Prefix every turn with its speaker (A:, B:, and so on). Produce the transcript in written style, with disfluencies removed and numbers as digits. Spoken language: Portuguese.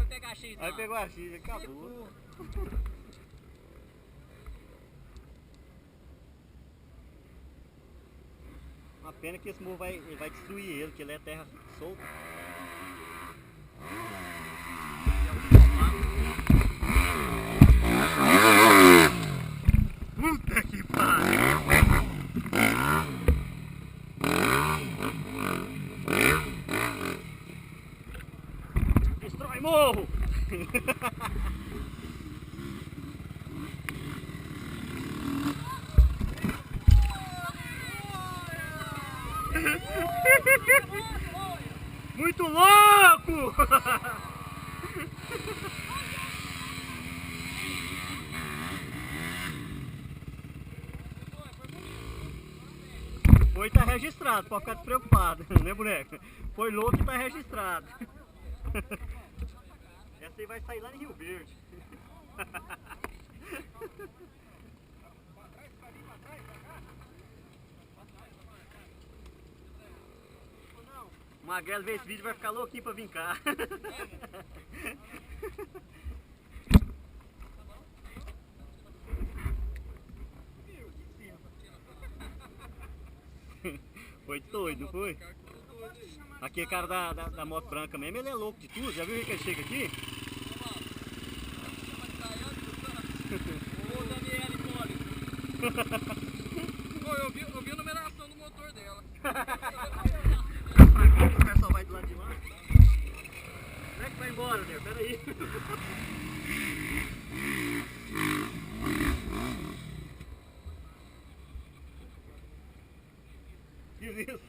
A: foi pegar a X.
B: Aí pegou a X, acabou. Uma pena que esse morro vai destruir ele, que ele é terra solta. Puta que pariu! Destrói morro! Muito louco! Foi, tá registrado, pode ficar despreocupado, né, boneco? Foi louco e tá registrado. Essa aí vai sair lá em Rio Verde. O Magrelo vê esse vídeo vai ficar louquinho pra vir cá. Foi doido, não foi? Aqui é cara da moto branca mesmo, ele é louco de tudo. Já viu que ele chega aqui?
A: Ô, Daniele Poli. Eu vi a numeração do motor dela.
B: O pessoal vai do lado de lá. Como é que vai embora, Deus? Pera aí. Que isso?